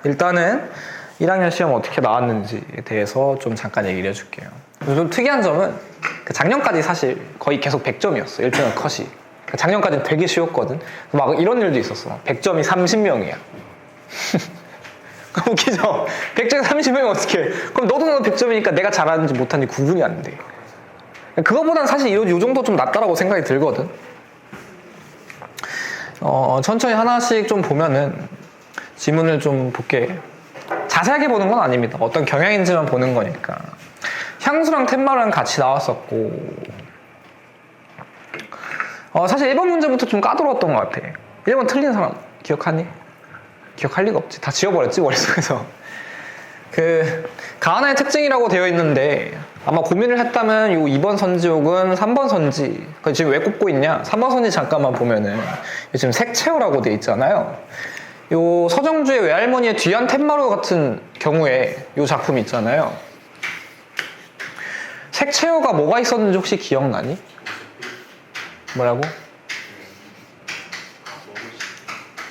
일단은 1학년 시험 어떻게 나왔는지에 대해서 좀 잠깐 얘기를 해줄게요. 좀 특이한 점은 작년까지 사실 거의 계속 100점이었어. 1등급 컷이. 작년까지는 되게 쉬웠거든. 막 이런 일도 있었어. 100점이 30명이야. 웃기죠? 100점에 30명이 어떻게? 그럼 너도 100점이니까 내가 잘하는지 못하는지 구분이 안 돼. 그거보단 사실 이 정도 좀 낫다라고 생각이 들거든. 천천히 하나씩 좀 보면은 지문을 좀 볼게. 자세하게 보는 건 아닙니다. 어떤 경향인지만 보는 거니까. 향수랑 텐마루랑 같이 나왔었고, 사실 1번 문제부터 좀 까다로웠던 것 같아. 1번 틀린 사람 기억하니? 기억할 리가 없지. 다 지워버렸지, 머릿속에서. 가하나의 특징이라고 되어 있는데, 아마 고민을 했다면 요 2번 선지옥은 3번 선지. 지금 왜 꼽고 있냐? 3번 선지 잠깐만 보면은, 지금 색채어라고 되어 있잖아요. 요 서정주의 외할머니의 뒤안 텐마루 같은 경우에 요 작품 있잖아요. 색채어가 뭐가 있었는지 혹시 기억나니? 뭐라고?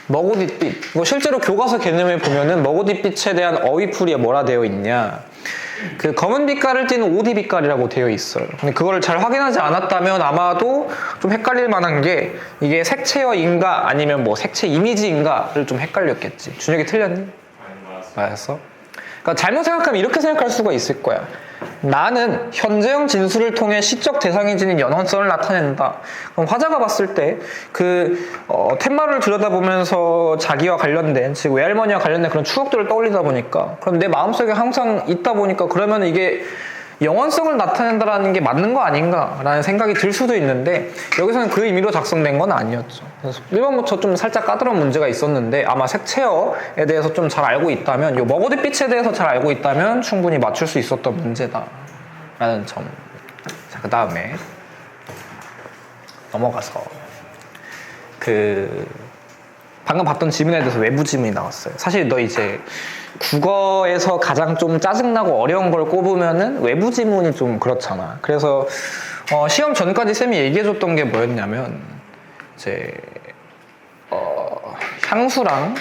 머고딧빛. 이거 실제로 교과서 개념에 보면은 머고딧빛에 대한 어휘풀이에 뭐라 되어 있냐? 검은 빛깔을 띠는 오디 빛깔이라고 되어 있어요. 근데 그걸 잘 확인하지 않았다면 아마도 좀 헷갈릴 만한 게 이게 색채어인가 아니면 뭐 색채 이미지인가를 좀 헷갈렸겠지. 준혁이 틀렸니? 맞았어? 그러니까 잘못 생각하면 이렇게 생각할 수가 있을 거야. 나는 현재형 진술을 통해 시적 대상이 지닌 연원성을 나타낸다. 그럼 화자가 봤을 때 텐마루를 들여다보면서 자기와 관련된, 즉 외할머니와 관련된 그런 추억들을 떠올리다 보니까, 그럼 내 마음속에 항상 있다 보니까 그러면 이게 영원성을 나타낸다라는 게 맞는 거 아닌가라는 생각이 들 수도 있는데, 여기서는 그 의미로 작성된 건 아니었죠. 그래서 1번부터 좀 살짝 까다로운 문제가 있었는데, 아마 색채어에 대해서 좀 잘 알고 있다면, 요 머거딧빛에 대해서 잘 알고 있다면 충분히 맞출 수 있었던 문제다라는 점. 자, 그 다음에 넘어가서 방금 봤던 지문에 대해서 외부 지문이 나왔어요. 사실 너 이제 국어에서 가장 좀 짜증나고 어려운 걸 꼽으면은 외부 지문이 좀 그렇잖아. 그래서 시험 전까지 쌤이 얘기해줬던 게 뭐였냐면, 이제 향수랑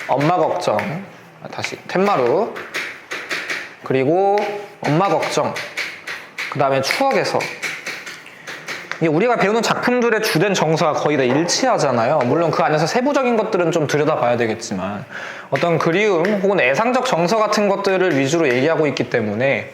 엄마 걱정, 다시 텐마루, 그리고 엄마 걱정, 그 다음에 추억에서, 이게 우리가 배우는 작품들의 주된 정서가 거의 다 일치하잖아요. 물론 그 안에서 세부적인 것들은 좀 들여다봐야 되겠지만, 어떤 그리움 혹은 애상적 정서 같은 것들을 위주로 얘기하고 있기 때문에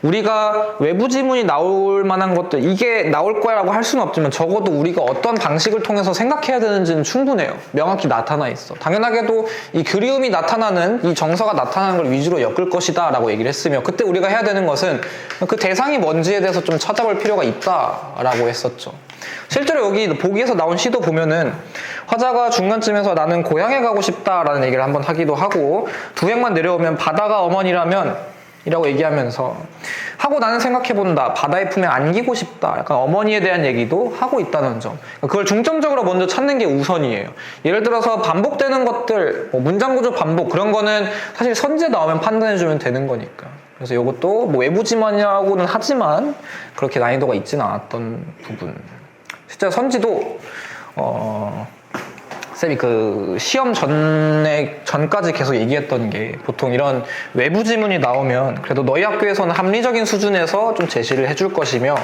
우리가 외부 지문이 나올 만한 것들, 이게 나올 거야 라고 할 수는 없지만 적어도 우리가 어떤 방식을 통해서 생각해야 되는지는 충분해요. 명확히 나타나 있어. 당연하게도 이 그리움이 나타나는, 이 정서가 나타나는 걸 위주로 엮을 것이다 라고 얘기를 했으며, 그때 우리가 해야 되는 것은 그 대상이 뭔지에 대해서 좀 찾아볼 필요가 있다 라고 했었죠. 실제로 여기 보기에서 나온 시도 보면은 화자가 중간쯤에서 나는 고향에 가고 싶다라는 얘기를 한번 하기도 하고, 두 행만 내려오면 바다가 어머니라면 이라고 얘기하면서 하고, 나는 생각해본다, 바다의 품에 안기고 싶다, 약간 어머니에 대한 얘기도 하고 있다는 점. 그걸 중점적으로 먼저 찾는 게 우선이에요. 예를 들어서 반복되는 것들, 문장구조 반복, 그런 거는 사실 선지에 나오면 판단해주면 되는 거니까. 그래서 이것도 외부 지문이라고는 하지만 그렇게 난이도가 있지는 않았던 부분. 실제 선지도 쌤이 시험 전까지 계속 얘기했던 게, 보통 이런 외부 지문이 나오면 그래도 너희 학교에서는 합리적인 수준에서 좀 제시를 해줄 것이며,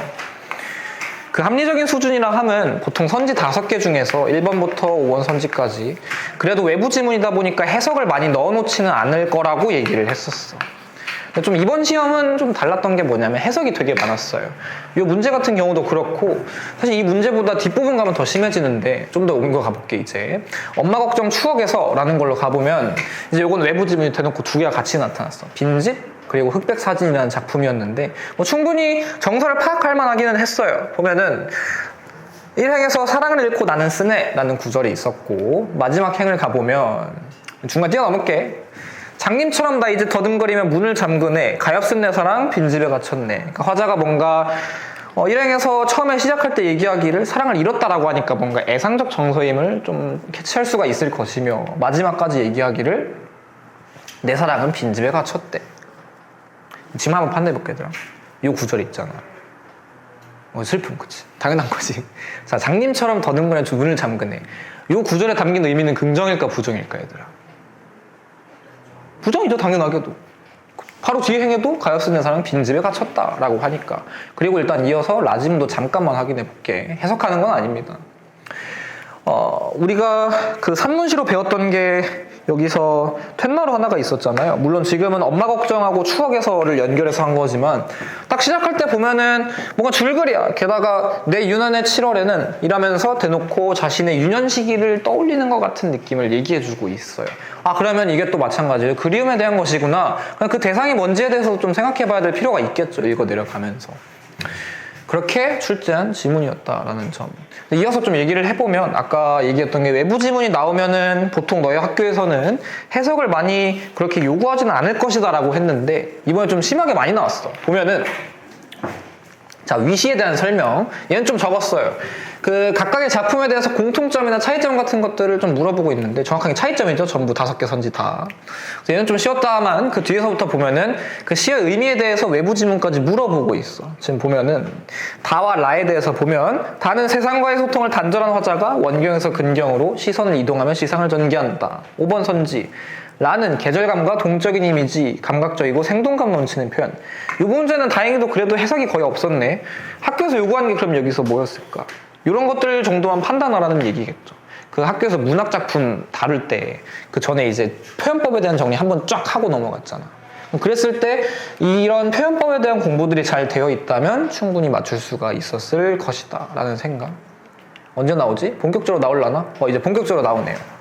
그 합리적인 수준이라 함은 보통 선지 5개 중에서 1번부터 5번 선지까지 그래도 외부 지문이다 보니까 해석을 많이 넣어놓지는 않을 거라고 얘기를 했었어. 좀 이번 시험은 좀 달랐던 게 뭐냐면 해석이 되게 많았어요. 이 문제 같은 경우도 그렇고, 사실 이 문제보다 뒷부분 가면 더 심해지는데, 좀 더 옮겨 가볼게. 이제 엄마 걱정 추억에서 라는 걸로 가보면, 이제 요건 외부 지문이 대놓고 2개가 같이 나타났어. 빈집 그리고 흑백 사진이라는 작품이었는데, 충분히 정서를 파악할 만하기는 했어요. 보면은 1행에서 사랑을 잃고 나는 쓰네 라는 구절이 있었고, 마지막 행을 가보면 중간 뛰어넘을게. 장님처럼 나 이제 더듬거리며 문을 잠그네, 가엾은 내 사랑 빈집에 갇혔네. 그러니까 화자가 뭔가 1행에서 처음에 시작할 때 얘기하기를 사랑을 잃었다라고 하니까 뭔가 애상적 정서임을 좀 캐치할 수가 있을 것이며, 마지막까지 얘기하기를 내 사랑은 빈집에 갇혔대. 지금 한번 판단해볼게. 얘들아, 이 구절 있잖아. 슬픔, 그치? 당연한 거지. 자, 장님처럼 더듬거리며 문을 잠그네. 이 구절에 담긴 의미는 긍정일까 부정일까, 얘들아? 부정이죠, 당연하게도. 바로 뒤에 행에도 가엾은 여사는 빈집에 갇혔다라고 하니까. 그리고 일단 이어서 라짐도 잠깐만 확인해 볼게. 해석하는 건 아닙니다. 우리가 그 산문시로 배웠던 게 여기서 툇마루 하나가 있었잖아요. 물론 지금은 엄마 걱정하고 추억에서를 연결해서 한 거지만 딱 시작할 때 보면은 뭔가 줄거리야. 게다가 내 유년의 7월에는 이라면서 대놓고 자신의 유년 시기를 떠올리는 것 같은 느낌을 얘기해주고 있어요. 그러면 이게 또 마찬가지예요. 그리움에 대한 것이구나. 그냥 그 대상이 뭔지에 대해서 좀 생각해봐야 될 필요가 있겠죠. 읽어 내려가면서. 그렇게 출제한 지문이었다라는 점. 이어서 좀 얘기를 해보면 아까 얘기했던 게 외부 지문이 나오면은 보통 너희 학교에서는 해석을 많이 그렇게 요구하지는 않을 것이다 라고 했는데 이번에 좀 심하게 많이 나왔어. 보면은 자, 위시에 대한 설명. 얘는 좀 적었어요. 그 각각의 작품에 대해서 공통점이나 차이점 같은 것들을 좀 물어보고 있는데 정확하게 차이점이죠. 전부 5개 선지 다. 그래서 얘는 좀 쉬웠다만 그 뒤에서부터 보면은 그 시의 의미에 대해서 외부 지문까지 물어보고 있어. 지금 보면은 다와 라에 대해서 보면 다는 세상과의 소통을 단절한 화자가 원경에서 근경으로 시선을 이동하며 시상을 전개한다. 5번 선지. 라는 계절감과 동적인 이미지, 감각적이고 생동감 넘치는 표현. 이 문제는 다행히도 그래도 해석이 거의 없었네. 학교에서 요구하는 게 그럼 여기서 뭐였을까? 이런 것들 정도만 판단하라는 얘기겠죠. 그 학교에서 문학작품 다룰 때 그 전에 이제 표현법에 대한 정리 한번 쫙 하고 넘어갔잖아. 그랬을 때 이런 표현법에 대한 공부들이 잘 되어 있다면 충분히 맞출 수가 있었을 것이다 라는 생각. 언제 나오지? 본격적으로 나올라나? 이제 본격적으로 나오네요.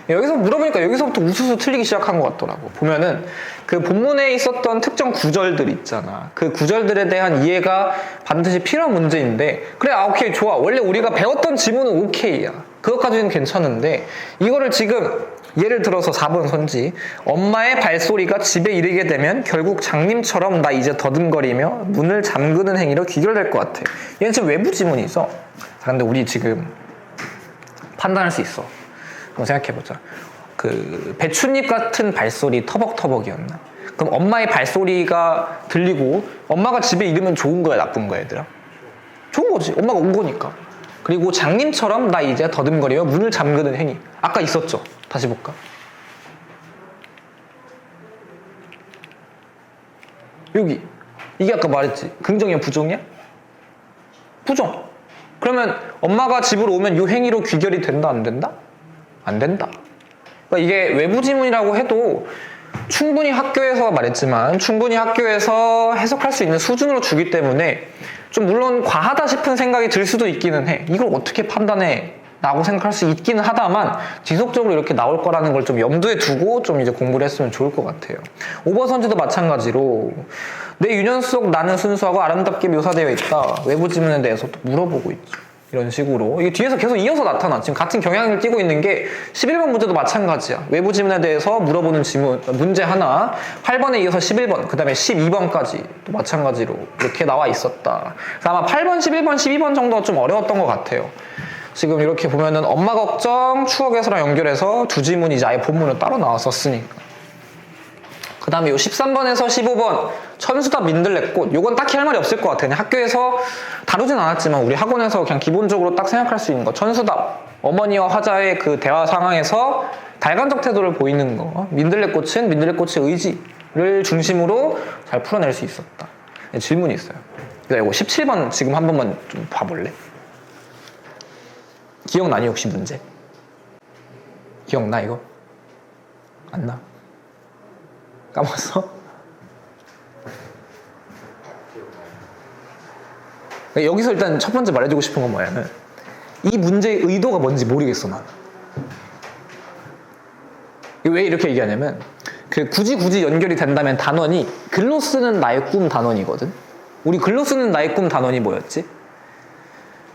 여기서 물어보니까 여기서부터 우수수 틀리기 시작한 것 같더라고. 보면은 그 본문에 있었던 특정 구절들 있잖아. 그 구절들에 대한 이해가 반드시 필요한 문제인데 그래, 오케이, 좋아. 원래 우리가 배웠던 지문은 오케이야. 그것까지는 괜찮은데 이거를 지금 예를 들어서 4번 선지. 엄마의 발소리가 집에 이르게 되면 결국 장님처럼 나 이제 더듬거리며 문을 잠그는 행위로 귀결될 것 같아. 얘는 지금 외부 지문이죠. 근데 우리 지금 판단할 수 있어. 한번 생각해보자. 그 배춧잎 같은 발소리 터벅터벅이었나? 그럼 엄마의 발소리가 들리고 엄마가 집에 이르면 좋은 거야, 나쁜 거야, 얘들아? 좋은 거지. 엄마가 온 거니까. 그리고 장님처럼 나 이제 더듬거리며 문을 잠그는 행위. 아까 있었죠? 다시 볼까? 여기. 이게 아까 말했지. 긍정이야, 부정이야? 부정. 그러면 엄마가 집으로 오면 이 행위로 귀결이 된다, 안 된다? 안 된다. 그러니까 이게 외부 지문이라고 해도 충분히 학교에서 말했지만 충분히 학교에서 해석할 수 있는 수준으로 주기 때문에 좀 물론 과하다 싶은 생각이 들 수도 있기는 해. 이걸 어떻게 판단해? 라고 생각할 수 있기는 하다만 지속적으로 이렇게 나올 거라는 걸 좀 염두에 두고 좀 이제 공부를 했으면 좋을 것 같아요. 5번 선지도 마찬가지로 내 유년 속 나는 순수하고 아름답게 묘사되어 있다. 외부 지문에 대해서 또 물어보고 있죠. 이런 식으로 이게 뒤에서 계속 이어서 나타나. 지금 같은 경향을 띠고 있는 게 11번 문제도 마찬가지야. 외부 지문에 대해서 물어보는 지문 문제 하나 8번에 이어서 11번 그 다음에 12번까지 또 마찬가지로 이렇게 나와 있었다. 그래서 아마 8번, 11번, 12번 정도가 좀 어려웠던 것 같아요. 지금 이렇게 보면은 엄마 걱정 추억에서랑 연결해서 두 지문이 이제 아예 본문으로 따로 나왔었으니까. 그 다음에 요 13번에서 15번 천수답 민들레꽃. 요건 딱히 할 말이 없을 것 같아요. 학교에서 다루진 않았지만 우리 학원에서 그냥 기본적으로 딱 생각할 수 있는 거. 천수답. 어머니와 화자의 그 대화 상황에서 달간적 태도를 보이는 거. 민들레꽃은 민들레꽃의 의지를 중심으로 잘 풀어낼 수 있었다. 네, 질문이 있어요. 이거 17번 지금 한 번만 좀 봐볼래? 기억나니 혹시 문제? 기억나 이거? 안 나? 까먹었어? 여기서 일단 첫 번째 말해주고 싶은 건 뭐냐면 이 문제의 의도가 뭔지 모르겠어 나는. 왜 이렇게 얘기하냐면 그 굳이 연결이 된다면 단원이 글로 쓰는 나의 꿈 단원이거든. 우리 글로 쓰는 나의 꿈 단원이 뭐였지?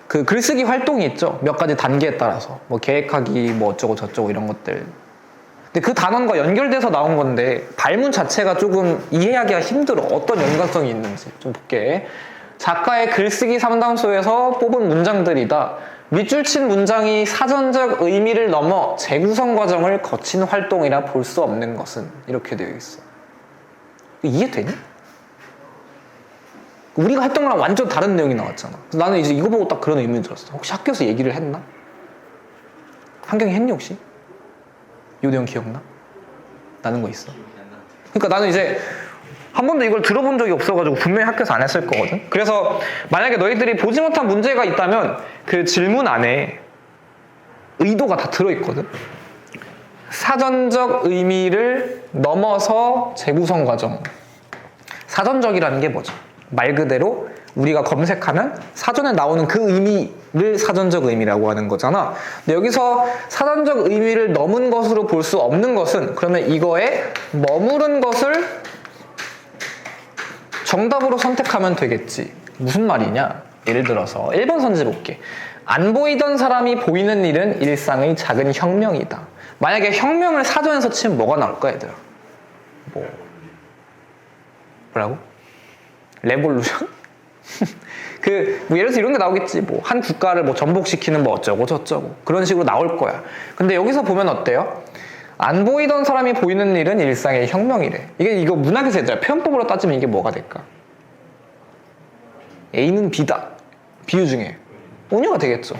그 글쓰기 활동이 있죠. 몇 가지 단계에 따라서 뭐 계획하기 뭐 어쩌고 저쩌고 이런 것들. 근데 그 단원과 연결돼서 나온 건데 발문 자체가 조금 이해하기가 힘들어. 어떤 연관성이 있는지 좀 볼게. 작가의 글쓰기 상담소에서 뽑은 문장들이다. 밑줄 친 문장이 사전적 의미를 넘어 재구성 과정을 거친 활동이라 볼 수 없는 것은 이렇게 되어 있어. 이해되니? 우리가 했던 거랑 완전 다른 내용이 나왔잖아. 그래서 나는 이제 이거 보고 딱 그런 의문이 들었어. 혹시 학교에서 얘기를 했나? 한경이 했니 혹시? 요 내용 기억나? 나는 거 있어? 그러니까 나는 이제 한 번도 이걸 들어본 적이 없어가지고 분명히 학교에서 안 했을 거거든. 그래서 만약에 너희들이 보지 못한 문제가 있다면 그 질문 안에 의도가 다 들어있거든. 사전적 의미를 넘어서 재구성 과정. 사전적이라는 게 뭐죠? 말 그대로 우리가 검색하면 사전에 나오는 그 의미를 사전적 의미라고 하는 거잖아. 근데 여기서 사전적 의미를 넘은 것으로 볼 수 없는 것은 그러면 이거에 머무른 것을 정답으로 선택하면 되겠지. 무슨 말이냐? 예를 들어서 1번 선지 볼게. 안 보이던 사람이 보이는 일은 일상의 작은 혁명이다. 만약에 혁명을 사전에서 치면 뭐가 나올까 얘들아? 뭐라고? 레볼루션? 뭐 예를 들어서 이런 게 나오겠지. 한 국가를 전복시키는 어쩌고 저쩌고 그런 식으로 나올 거야. 근데 여기서 보면 어때요? 안 보이던 사람이 보이는 일은 일상의 혁명이래. 이거 문학에서 얘들아 표현법으로 따지면 이게 뭐가 될까? A는 B다. 비유 중에 온유가 되겠죠.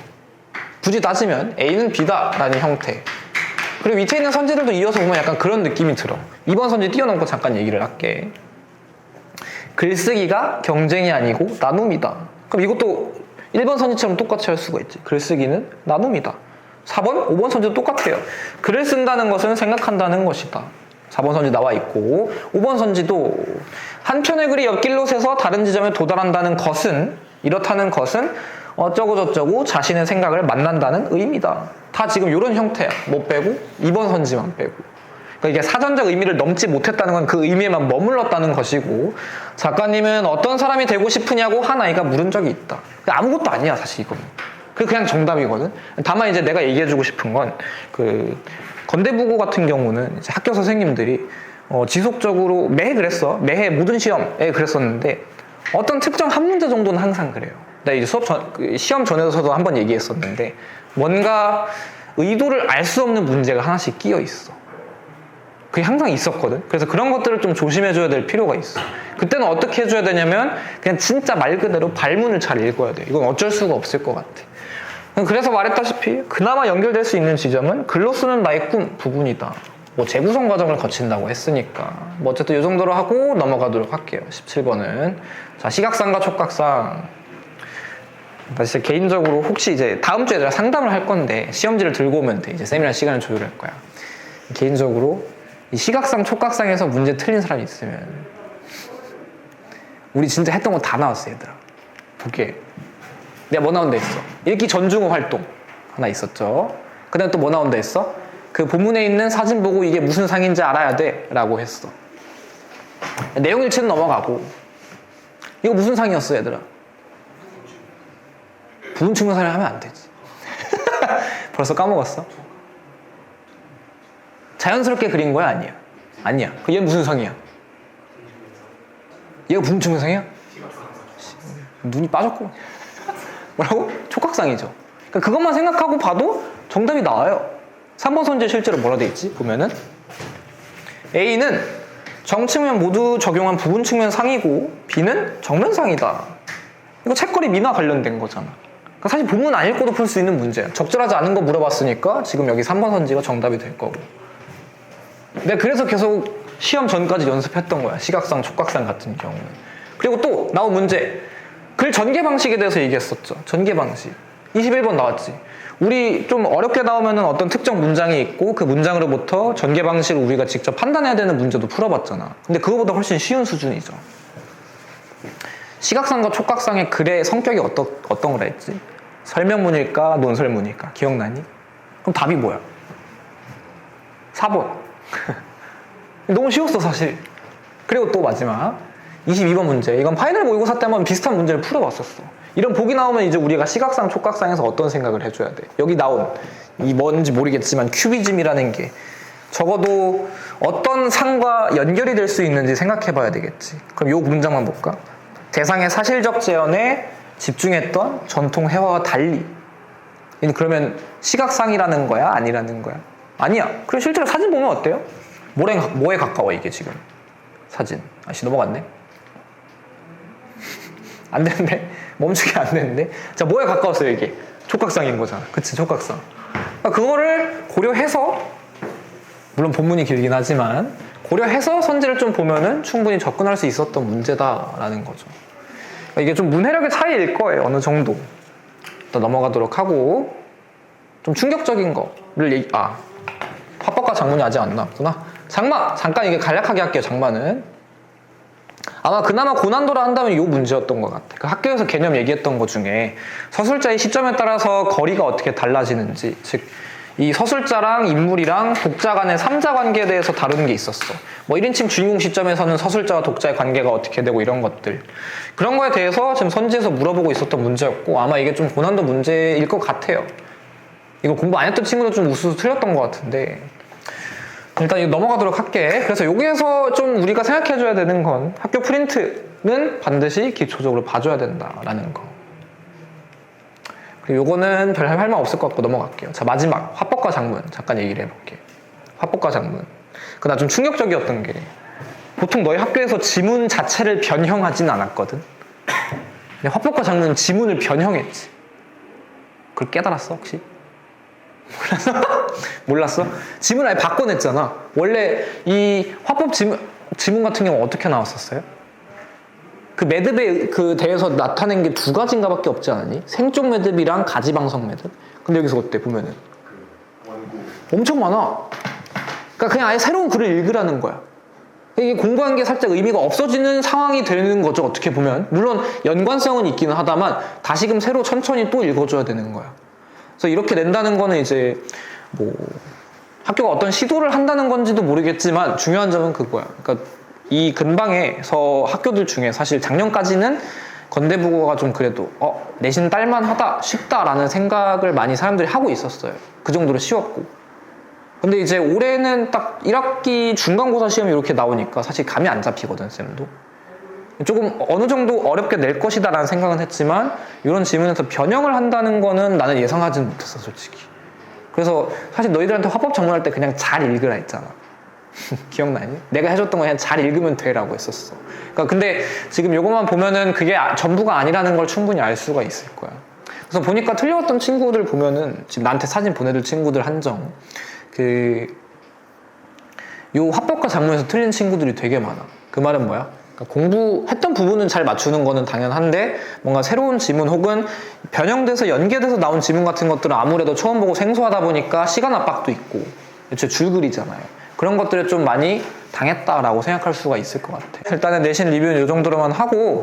굳이 따지면 A는 B다 라는 형태. 그리고 밑에 있는 선지들도 이어서 보면 약간 그런 느낌이 들어. 2번 선지 띄워놓고 잠깐 얘기를 할게. 글쓰기가 경쟁이 아니고 나눔이다. 그럼 이것도 1번 선지처럼 똑같이 할 수가 있지. 글쓰기는 나눔이다. 4번, 5번 선지도 똑같아요. 글을 쓴다는 것은 생각한다는 것이다. 4번 선지 나와 있고 5번 선지도 한 편의 글이 옆길로 새서 다른 지점에 도달한다는 것은 이렇다는 것은 어쩌고 저쩌고 자신의 생각을 만난다는 의미다. 다 지금 이런 형태야. 뭐 빼고? 2번 선지만 빼고. 그러니까 이게 사전적 의미를 넘지 못했다는 건 그 의미에만 머물렀다는 것이고 작가님은 어떤 사람이 되고 싶으냐고 한 아이가 물은 적이 있다. 아무것도 아니야 사실 이거는. 그냥 정답이거든. 다만 이제 내가 얘기해주고 싶은 건 건대부고 같은 경우는 이제 학교 선생님들이 지속적으로 매해 그랬어. 매해 모든 시험에 그랬었는데 어떤 특정 한 문제 정도는 항상 그래요. 내가 이제 시험 전에서도 한번 얘기했었는데 뭔가 의도를 알 수 없는 문제가 하나씩 끼어 있어. 그게 항상 있었거든. 그래서 그런 것들을 좀 조심해줘야 될 필요가 있어. 그때는 어떻게 해줘야 되냐면 그냥 진짜 말 그대로 발문을 잘 읽어야 돼. 이건 어쩔 수가 없을 것 같아. 그래서 말했다시피 그나마 연결될 수 있는 지점은 글로 쓰는 나의 꿈 부분이다. 재구성 과정을 거친다고 했으니까 어쨌든 이 정도로 하고 넘어가도록 할게요. 17번은 자 시각상과 촉각상. 나 진짜 개인적으로 혹시 이제 다음 주에 내가 상담을 할 건데 시험지를 들고 오면 돼. 이제 쌤이랑 시간을 조율할 거야. 개인적으로 이 시각상 촉각상에서 문제 틀린 사람이 있으면 우리 진짜 했던 거 다 나왔어 얘들아. 보게. 내가 뭐 나온다 했어? 읽기 전중어 활동 하나 있었죠. 그 다음에 또 뭐 나온다 했어? 그 본문에 있는 사진 보고 이게 무슨 상인지 알아야 돼 라고 했어. 내용 일치는 넘어가고 이거 무슨 상이었어 얘들아? 부분 증명사를 하면 안 되지. 벌써 까먹었어? 자연스럽게 그린 거야? 아니야? 아니야. 얘 무슨 상이야? 얘가 부분 증명상이야? 눈이 빠졌고. 뭐라고? 촉각상이죠. 그러니까 그것만 생각하고 봐도 정답이 나와요. 3번 선지에 실제로 뭐라 돼 있지? 보면은 A는 정측면 모두 적용한 부분 측면 상이고 B는 정면 상이다. 이거 책거리 미나 관련된 거잖아. 그러니까 사실 본문 안 읽고도 풀 수 있는 문제야. 적절하지 않은 거 물어봤으니까 지금 여기 3번 선지가 정답이 될 거고. 내가 그래서 계속 시험 전까지 연습했던 거야. 시각상, 촉각상 같은 경우는. 그리고 또 나온 문제. 글 전개 방식에 대해서 얘기했었죠. 전개 방식. 21번 나왔지. 우리 좀 어렵게 나오면은 어떤 특정 문장이 있고 그 문장으로부터 전개 방식을 우리가 직접 판단해야 되는 문제도 풀어봤잖아. 근데 그거보다 훨씬 쉬운 수준이죠. 시각상과 촉각상의 글의 성격이 어떤 거라 했지? 설명문일까? 논설문일까? 기억나니? 그럼 답이 뭐야? 4번. 너무 쉬웠어 사실. 그리고 또 마지막 22번 문제. 이건 파이널 모의고사 때 한번 비슷한 문제를 풀어봤었어. 이런 보기 나오면 이제 우리가 시각상, 촉각상에서 어떤 생각을 해줘야 돼. 여기 나온 이 뭔지 모르겠지만 큐비즘이라는 게 적어도 어떤 상과 연결이 될 수 있는지 생각해봐야 되겠지. 그럼 요 문장만 볼까? 대상의 사실적 재현에 집중했던 전통 회화와 달리. 그러면 시각상이라는 거야? 아니라는 거야? 아니야. 그래 실제로 사진 보면 어때요? 뭐에 가까워 이게 지금? 사진. 아씨 넘어갔네. 안 되는데? 멈추기 안 되는데? 자, 뭐에 가까웠어요 이게? 촉각상인 거잖아. 그치, 촉각상. 그러니까 그거를 고려해서 물론 본문이 길긴 하지만 고려해서 선지를 좀 보면은 충분히 접근할 수 있었던 문제다라는 거죠. 이게 좀 문해력의 차이일 거예요. 어느 정도. 또 넘어가도록 하고, 좀 충격적인 거를 화법과 장문이 아직 안 나왔구나. 장마! 잠깐 이게 간략하게 할게요, 장마는. 아마 그나마 고난도라 한다면 이 문제였던 것 같아. 그 학교에서 개념 얘기했던 것 중에 서술자의 시점에 따라서 거리가 어떻게 달라지는지, 즉, 이 서술자랑 인물이랑 독자 간의 3자 관계에 대해서 다루는 게 있었어. 뭐 1인칭 주인공 시점에서는 서술자와 독자의 관계가 어떻게 되고 이런 것들. 그런 거에 대해서 지금 선지에서 물어보고 있었던 문제였고, 아마 이게 좀 고난도 문제일 것 같아요. 이거 공부 안 했던 친구도 좀 우수수 틀렸던 것 같은데, 일단 이거 넘어가도록 할게. 그래서 여기에서 좀 우리가 생각해줘야 되는 건 학교 프린트는 반드시 기초적으로 봐줘야 된다라는 거. 그리고 요거는 별 할 말 없을 것 같고 넘어갈게요. 자, 마지막 화법과 장문 잠깐 얘기를 해볼게요. 화법과 장문. 그나 좀 충격적이었던 게, 보통 너희 학교에서 지문 자체를 변형하진 않았거든. 근데 화법과 장문은 지문을 변형했지. 그걸 깨달았어 혹시? 몰랐어? 지문 아예 바꿔냈잖아. 원래 이 화법 지문 같은 경우 어떻게 나왔었어요? 그 매듭에 그 대해서 나타낸 게 2가지인가 밖에 없지 않았니? 생쪽 매듭이랑 가지방석 매듭. 근데 여기서 어때 보면은 엄청 많아. 그러니까 그냥 아예 새로운 글을 읽으라는 거야. 이게 공부한 게 살짝 의미가 없어지는 상황이 되는 거죠, 어떻게 보면. 물론 연관성은 있기는 하다만 다시금 새로 천천히 또 읽어줘야 되는 거야. 그래서 이렇게 낸다는 거는 이제 뭐 학교가 어떤 시도를 한다는 건지도 모르겠지만 중요한 점은 그거야. 그러니까 이 근방에서 학교들 중에 사실 작년까지는 건대국어가 좀 그래도 내신 딸만하다, 쉽다라는 생각을 많이 사람들이 하고 있었어요. 그 정도로 쉬웠고. 근데 이제 올해는 딱 1학기 중간고사 시험이 이렇게 나오니까 사실 감이 안 잡히거든, 쌤도. 조금 어느 정도 어렵게 낼 것이다 라는 생각은 했지만 이런 질문에서 변형을 한다는 거는 나는 예상하지는 못했어, 솔직히. 그래서 사실 너희들한테 화법 전문할 때 그냥 잘 읽으라 했잖아. 기억나니? 내가 해줬던 거 그냥 잘 읽으면 돼라고 했었어. 그러니까 근데 지금 요것만 보면은 그게 전부가 아니라는 걸 충분히 알 수가 있을 거야. 그래서 보니까 틀려왔던 친구들 보면은 지금 나한테 사진 보내줄 친구들 한정 요 화법과 장문에서 틀린 친구들이 되게 많아. 그 말은 뭐야? 그러니까 공부했던 부분은 잘 맞추는 거는 당연한데 뭔가 새로운 지문 혹은 변형돼서 연계돼서 나온 지문 같은 것들은 아무래도 처음 보고 생소하다 보니까 시간 압박도 있고 애초에 줄글이잖아요. 그런 것들에 좀 많이 당했다라고 생각할 수가 있을 것 같아. 일단은 내신 리뷰는 이 정도로만 하고